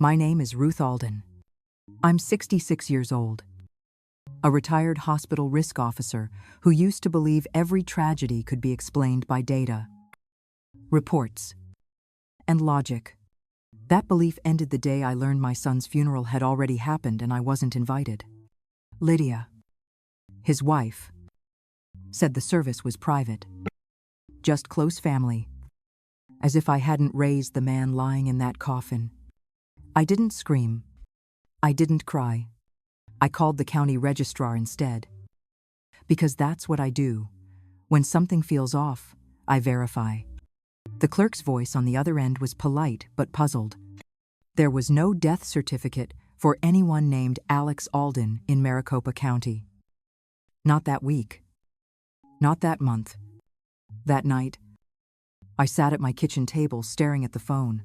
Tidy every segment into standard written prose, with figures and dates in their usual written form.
My name is Ruth Alden. I'm 66 years old. A retired hospital risk officer who used to believe every tragedy could be explained by data, reports, and logic. That belief ended the day I learned my son's funeral had already happened and I wasn't invited. Lydia, his wife, said the service was private. Just close family. As if I hadn't raised the man lying in that coffin. I didn't scream. I didn't cry. I called the county registrar instead. Because that's what I do. When something feels off, I verify. The clerk's voice on the other end was polite but puzzled. There was no death certificate for anyone named Alex Alden in Maricopa County. Not that week. Not that month. That night, I sat at my kitchen table staring at the phone,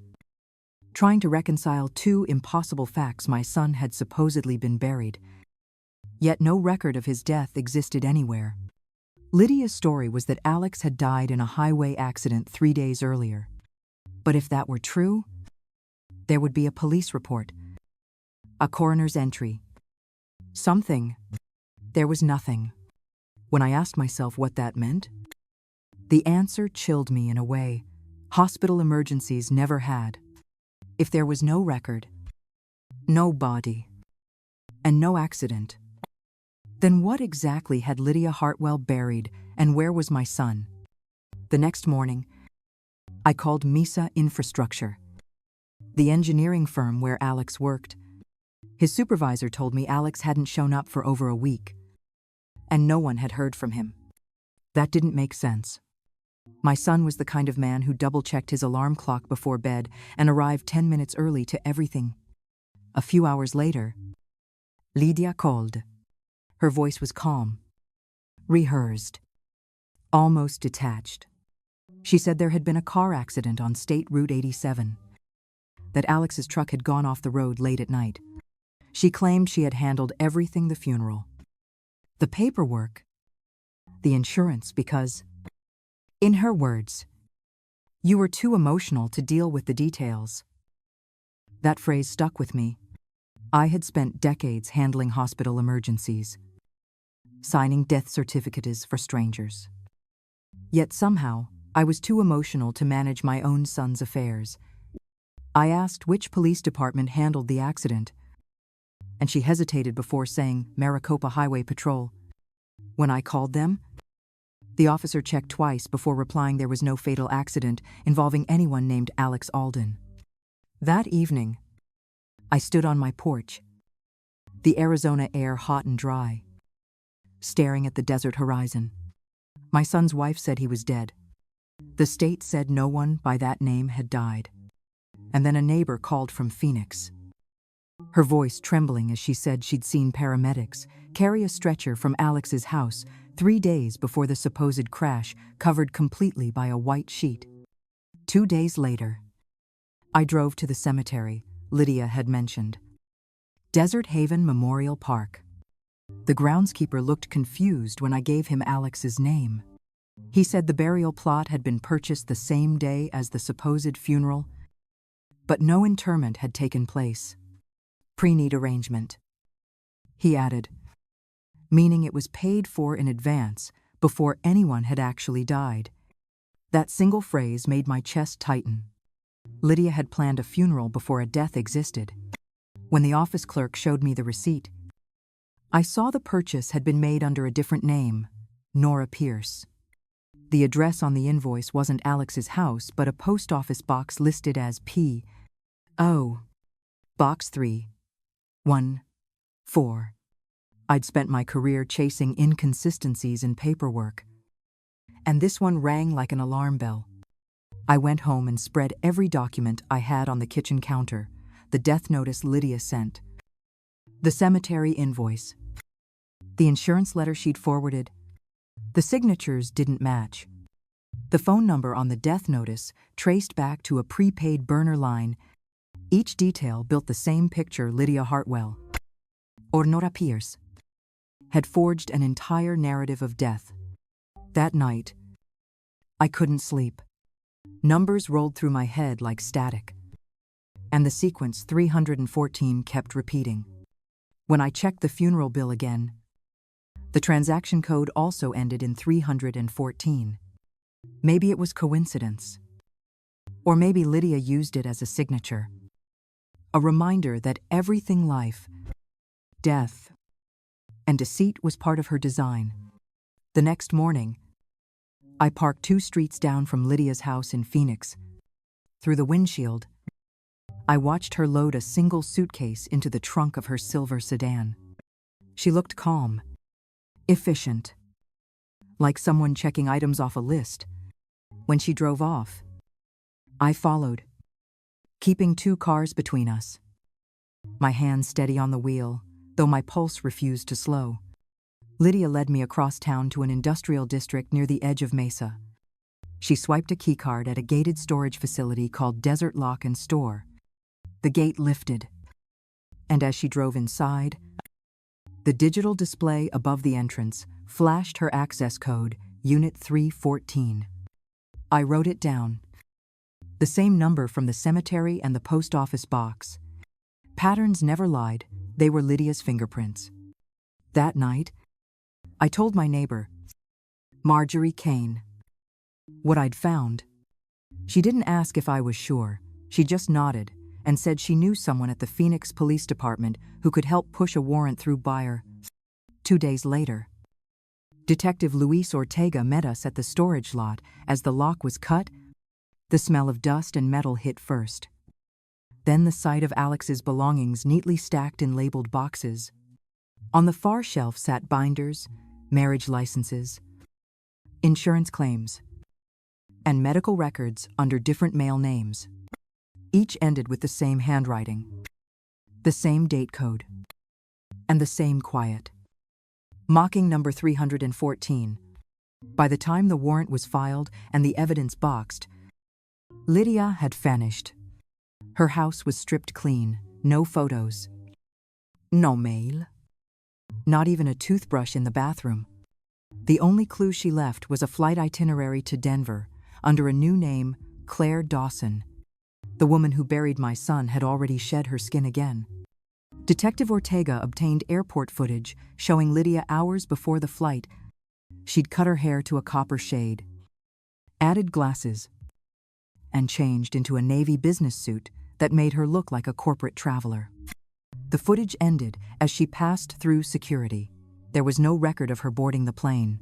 trying to reconcile two impossible facts: my son had supposedly been buried, yet no record of his death existed anywhere. Lydia's story was that Alex had died in a highway accident 3 days earlier. But if that were true, there would be a police report, a coroner's entry. Something. There was nothing. When I asked myself what that meant, the answer chilled me in a way hospital emergencies never had. If there was no record, no body, and no accident, then what exactly had Lydia Hartwell buried, and where was my son? The next morning, I called Mesa Infrastructure, the engineering firm where Alex worked. His supervisor told me Alex hadn't shown up for over a week, and no one had heard from him. That didn't make sense. My son was the kind of man who double-checked his alarm clock before bed and arrived 10 minutes early to everything. A few hours later, Lydia called. Her voice was calm, rehearsed, almost detached. She said there had been a car accident on State Route 87, that Alex's truck had gone off the road late at night. She claimed she had handled everything: the funeral, the paperwork, the insurance, because, in her words, you were too emotional to deal with the details. That phrase stuck with me. I had spent decades handling hospital emergencies, signing death certificates for strangers. Yet somehow, I was too emotional to manage my own son's affairs. I asked which police department handled the accident, and she hesitated before saying Maricopa Highway Patrol. When I called them, the officer checked twice before replying there was no fatal accident involving anyone named Alex Alden. That evening, I stood on my porch, the Arizona air hot and dry, staring at the desert horizon. My son's wife said he was dead. The state said no one by that name had died. And then a neighbor called from Phoenix, her voice trembling as she said she'd seen paramedics carry a stretcher from Alex's house 3 days before the supposed crash, covered completely by a white sheet. 2 days later, I drove to the cemetery Lydia had mentioned, Desert Haven Memorial Park. The groundskeeper looked confused when I gave him Alex's name. He said the burial plot had been purchased the same day as the supposed funeral, but no interment had taken place. Pre-need arrangement, he added, meaning it was paid for in advance before anyone had actually died. That single phrase made my chest tighten. Lydia had planned a funeral before a death existed. When the office clerk showed me the receipt, I saw the purchase had been made under a different name, Nora Pierce. The address on the invoice wasn't Alex's house, but a post office box listed as P.O. Box 314. I'd spent my career chasing inconsistencies in paperwork, and this one rang like an alarm bell. I went home and spread every document I had on the kitchen counter: the death notice Lydia sent, the cemetery invoice, the insurance letter she'd forwarded. The signatures didn't match. The phone number on the death notice traced back to a prepaid burner line. Each detail built the same picture: Lydia Hartwell, or Nora Pierce, had forged an entire narrative of death. That night, I couldn't sleep. Numbers rolled through my head like static. And the sequence 314 kept repeating. When I checked the funeral bill again, the transaction code also ended in 314. Maybe it was coincidence. Or maybe Lydia used it as a signature. A reminder that everything life, death, and deceit was part of her design. The next morning, I parked 2 streets down from Lydia's house in Phoenix. Through the windshield, I watched her load a single suitcase into the trunk of her silver sedan. She looked calm, efficient, like someone checking items off a list. When she drove off, I followed, keeping 2 cars between us. My hand steady on the wheel, though my pulse refused to slow. Lydia led me across town to an industrial district near the edge of Mesa. She swiped a keycard at a gated storage facility called Desert Lock and Store. The gate lifted, and as she drove inside, the digital display above the entrance flashed her access code, Unit 314. I wrote it down. The same number from the cemetery and the post office box. Patterns never lied, they were Lydia's fingerprints. That night, I told my neighbor, Marjorie Kane, what I'd found. She didn't ask if I was sure, she just nodded and said she knew someone at the Phoenix Police Department who could help push a warrant through Buyer. 2 days later, Detective Luis Ortega met us at the storage lot. As the lock was cut, the smell of dust and metal hit first. Then the sight of Alex's belongings neatly stacked in labeled boxes. On the far shelf sat binders, marriage licenses, insurance claims, and medical records under different male names. Each ended with the same handwriting, the same date code, and the same quiet, mocking number 314. By the time the warrant was filed and the evidence boxed, Lydia had vanished. Her house was stripped clean, no photos, no mail, not even a toothbrush in the bathroom. The only clue she left was a flight itinerary to Denver under a new name, Claire Dawson. The woman who buried my son had already shed her skin again. Detective Ortega obtained airport footage showing Lydia hours before the flight. She'd cut her hair to a copper shade, added glasses, and changed into a navy business suit that made her look like a corporate traveler. The footage ended as she passed through security. There was no record of her boarding the plane.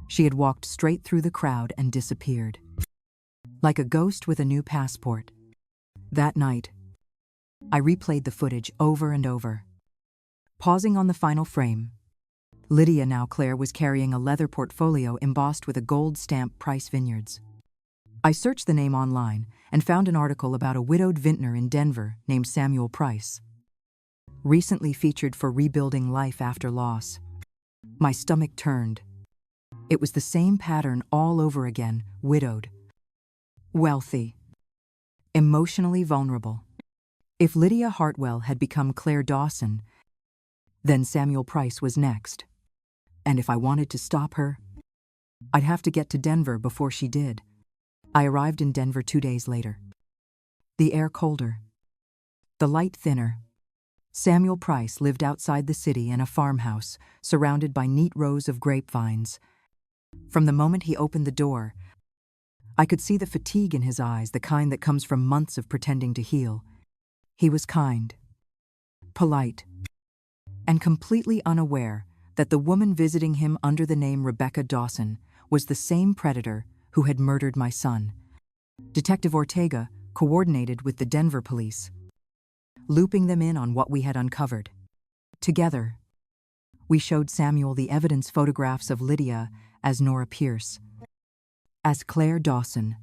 She had walked straight through the crowd and disappeared, like a ghost with a new passport. That night, I replayed the footage over and over, pausing on the final frame. Lydia, now Claire, was carrying a leather portfolio embossed with a gold stamp, Price Vineyards. I searched the name online and found an article about a widowed vintner in Denver named Samuel Price, recently featured for rebuilding life after loss. My stomach turned. It was the same pattern all over again: widowed, wealthy, emotionally vulnerable. If Lydia Hartwell had become Claire Dawson, then Samuel Price was next. And if I wanted to stop her, I'd have to get to Denver before she did. I arrived in Denver 2 days later. The air colder, the light thinner. Samuel Price lived outside the city in a farmhouse, surrounded by neat rows of grapevines. From the moment he opened the door, I could see the fatigue in his eyes, the kind that comes from months of pretending to heal. He was kind, polite, and completely unaware that the woman visiting him under the name Rebecca Dawson was the same predator who had murdered my son. Detective Ortega coordinated with the Denver police, looping them in on what we had uncovered. Together, we showed Samuel the evidence photographs of Lydia as Nora Pierce, as Claire Dawson,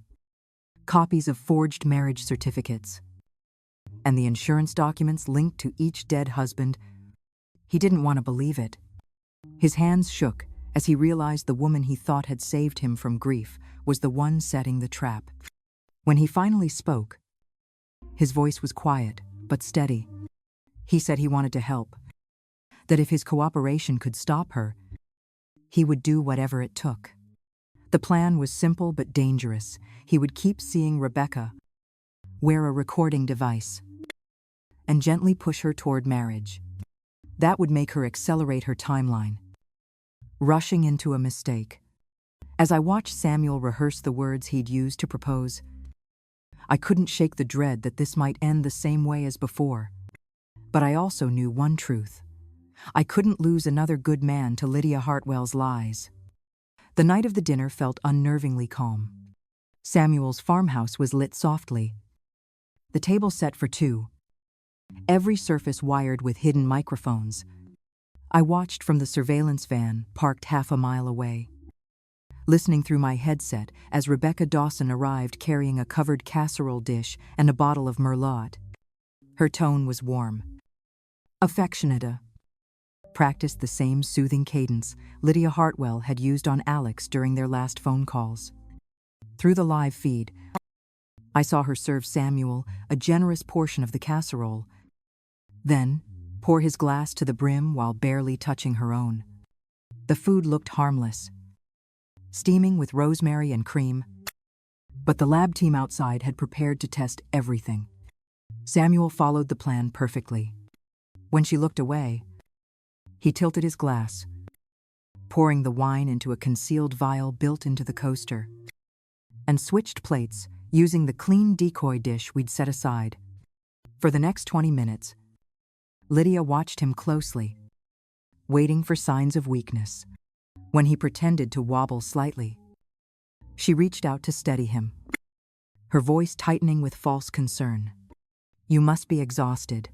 copies of forged marriage certificates, and the insurance documents linked to each dead husband. He didn't want to believe it. His hands shook as he realized the woman he thought had saved him from grief was the one setting the trap. When he finally spoke, his voice was quiet but steady. He said he wanted to help, that if his cooperation could stop her, he would do whatever it took. The plan was simple but dangerous. He would keep seeing Rebecca, wear a recording device, and gently push her toward marriage. That would make her accelerate her timeline. Rushing into a mistake. As I watched Samuel rehearse the words he'd used to propose, I couldn't shake the dread that this might end the same way as before. But I also knew one truth. I couldn't lose another good man to Lydia Hartwell's lies. The night of the dinner felt unnervingly calm. Samuel's farmhouse was lit softly. The table set for two. Every surface wired with hidden microphones. I watched from the surveillance van parked half a mile away, listening through my headset as Rebecca Dawson arrived carrying a covered casserole dish and a bottle of Merlot. Her tone was warm, affectionate, practiced the same soothing cadence Lydia Hartwell had used on Alex during their last phone calls. Through the live feed, I saw her serve Samuel a generous portion of the casserole, then pour his glass to the brim while barely touching her own. The food looked harmless, steaming with rosemary and cream, but the lab team outside had prepared to test everything. Samuel followed the plan perfectly. When she looked away, he tilted his glass, pouring the wine into a concealed vial built into the coaster, and switched plates using the clean decoy dish we'd set aside. For the next 20 minutes, Lydia watched him closely, waiting for signs of weakness. When he pretended to wobble slightly, she reached out to steady him, her voice tightening with false concern. "You must be exhausted.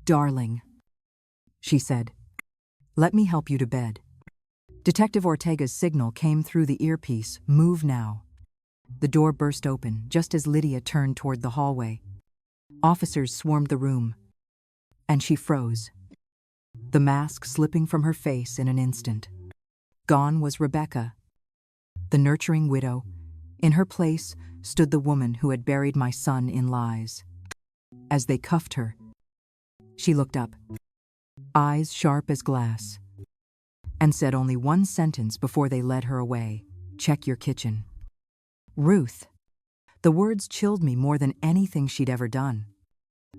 Darling," she said. "Let me help you to bed." Detective Ortega's signal came through the earpiece, "Move now." The door burst open just as Lydia turned toward the hallway. Officers swarmed the room, and she froze, the mask slipping from her face in an instant. Gone was Rebecca, the nurturing widow. In her place stood the woman who had buried my son in lies. As they cuffed her, she looked up, eyes sharp as glass, and said only one sentence before they led her away: "Check your kitchen." Ruth. The words chilled me more than anything she'd ever done.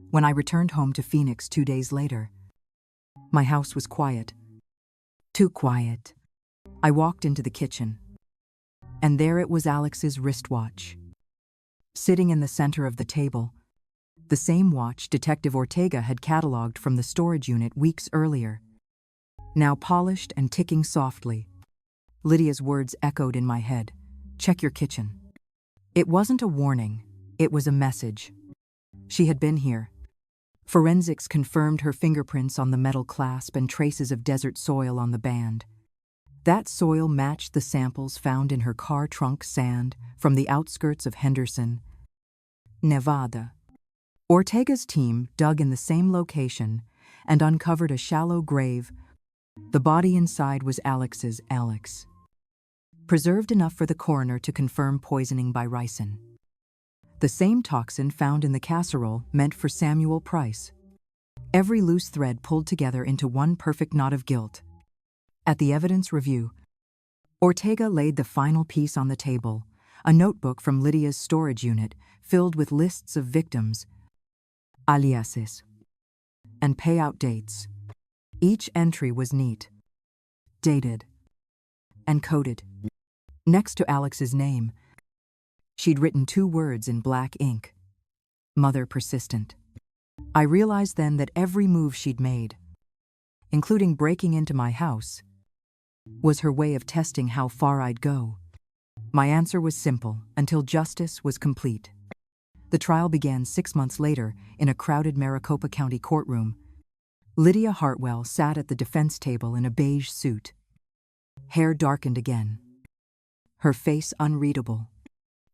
When I returned home to Phoenix 2 days later, my house was quiet. Too quiet. I walked into the kitchen, and there it was, Alex's wristwatch, sitting in the center of the table, the same watch Detective Ortega had cataloged from the storage unit weeks earlier, now polished and ticking softly. Lydia's words echoed in my head: "Check your kitchen." It wasn't a warning, it was a message. She had been here. Forensics confirmed her fingerprints on the metal clasp and traces of desert soil on the band. That soil matched the samples found in her car trunk sand from the outskirts of Henderson, Nevada. Ortega's team dug in the same location and uncovered a shallow grave. The body inside was Alex's, preserved enough for the coroner to confirm poisoning by ricin, the same toxin found in the casserole meant for Samuel Price. Every loose thread pulled together into one perfect knot of guilt. At the evidence review, Ortega laid the final piece on the table, a notebook from Lydia's storage unit filled with lists of victims, aliases, and payout dates. Each entry was neat, dated, and coded. Next to Alex's name, she'd written 2 words in black ink: Mother Persistent. I realized then that every move she'd made, including breaking into my house, was her way of testing how far I'd go. My answer was simple until justice was complete. The trial began 6 months later in a crowded Maricopa County courtroom. Lydia Hartwell sat at the defense table in a beige suit, hair darkened again, her face unreadable.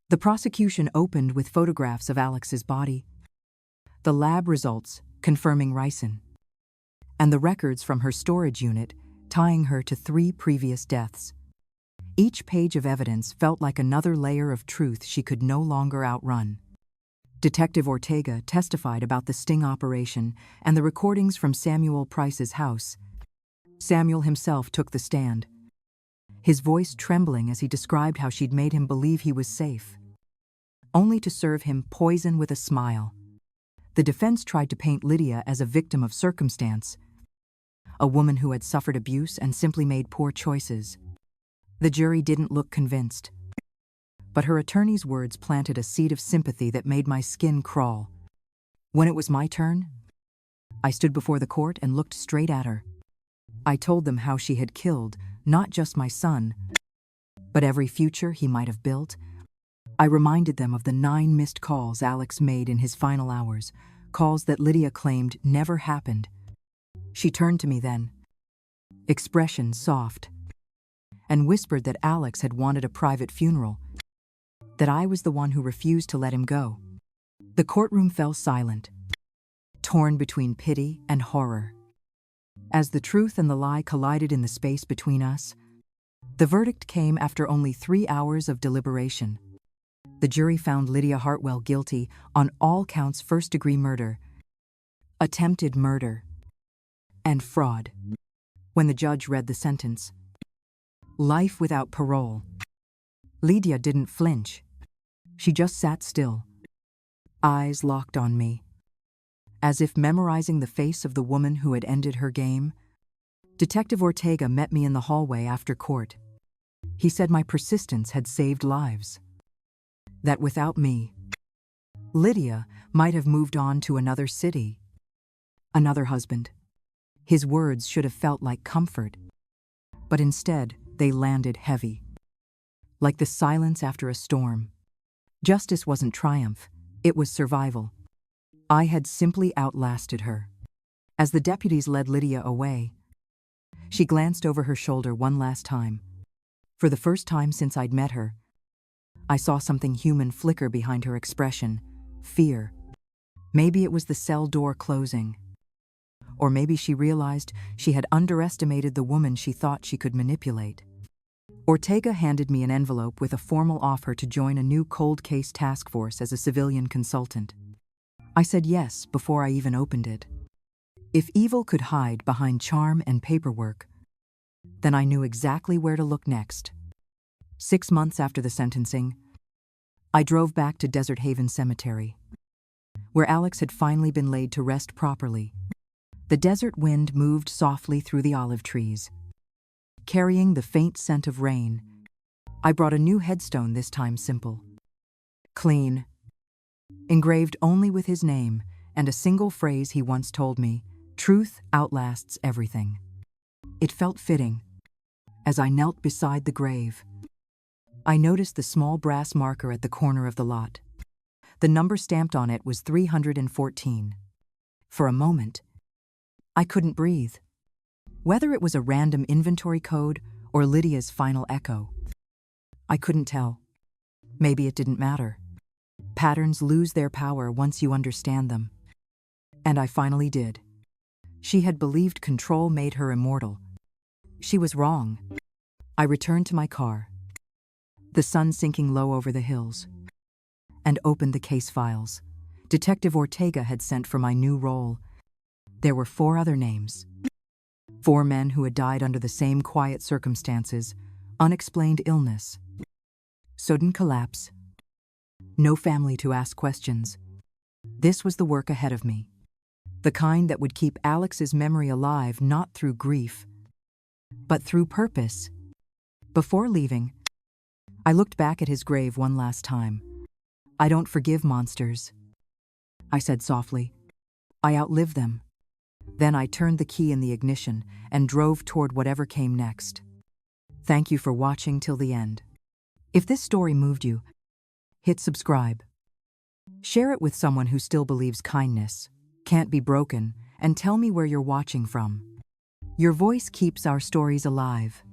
The prosecution opened with photographs of Alex's body, the lab results confirming ricin, and the records from her storage unit tying her to 3 previous deaths. Each page of evidence felt like another layer of truth she could no longer outrun. Detective Ortega testified about the sting operation and the recordings from Samuel Price's house. Samuel himself took the stand, his voice trembling as he described how she'd made him believe he was safe, only to serve him poison with a smile. The defense tried to paint Lydia as a victim of circumstance, a woman who had suffered abuse and simply made poor choices. The jury didn't look convinced, but her attorney's words planted a seed of sympathy that made my skin crawl. When it was my turn, I stood before the court and looked straight at her. I told them how she had killed not just my son, but every future he might have built. I reminded them of the 9 missed calls Alex made in his final hours, calls that Lydia claimed never happened. She turned to me then, expression soft, and whispered that Alex had wanted a private funeral, that I was the one who refused to let him go. The courtroom fell silent, torn between pity and horror. As the truth and the lie collided in the space between us, the verdict came after only 3 hours of deliberation. The jury found Lydia Hartwell guilty on all counts: first-degree murder, attempted murder, and fraud. When the judge read the sentence, life without parole, Lydia didn't flinch. She just sat still, eyes locked on me, as if memorizing the face of the woman who had ended her game. Detective Ortega met me in the hallway after court. He said my persistence had saved lives, that without me, Lydia might have moved on to another city, another husband. His words should have felt like comfort, but instead they landed heavy, like the silence after a storm. Justice wasn't triumph, it was survival. I had simply outlasted her. As the deputies led Lydia away, she glanced over her shoulder one last time. For the first time since I'd met her, I saw something human flicker behind her expression: fear. Maybe it was the cell door closing. Or maybe she realized she had underestimated the woman she thought she could manipulate. Ortega handed me an envelope with a formal offer to join a new cold case task force as a civilian consultant. I said yes before I even opened it. If evil could hide behind charm and paperwork, then I knew exactly where to look next. 6 months after the sentencing, I drove back to Desert Haven Cemetery, where Alex had finally been laid to rest properly. The desert wind moved softly through the olive trees, carrying the faint scent of rain. I brought a new headstone, this time simple, clean, engraved only with his name and a single phrase he once told me: truth outlasts everything. It felt fitting. As I knelt beside the grave, I noticed the small brass marker at the corner of the lot. The number stamped on it was 314. For a moment, I couldn't breathe. Whether it was a random inventory code or Lydia's final echo, I couldn't tell. Maybe it didn't matter. Patterns lose their power once you understand them. And I finally did. She had believed control made her immortal. She was wrong. I returned to my car, the sun sinking low over the hills, and opened the case files. Detective Ortega had sent for my new role. There were 4 other names. 4 men who had died under the same quiet circumstances: unexplained illness, sudden collapse, no family to ask questions. This was the work ahead of me, the kind that would keep Alex's memory alive not through grief, but through purpose. Before leaving, I looked back at his grave one last time. I don't forgive monsters, I said softly. I outlive them. Then I turned the key in the ignition and drove toward whatever came next. Thank you for watching till the end. If this story moved you, hit subscribe. Share it with someone who still believes kindness can't be broken, and tell me where you're watching from. Your voice keeps our stories alive.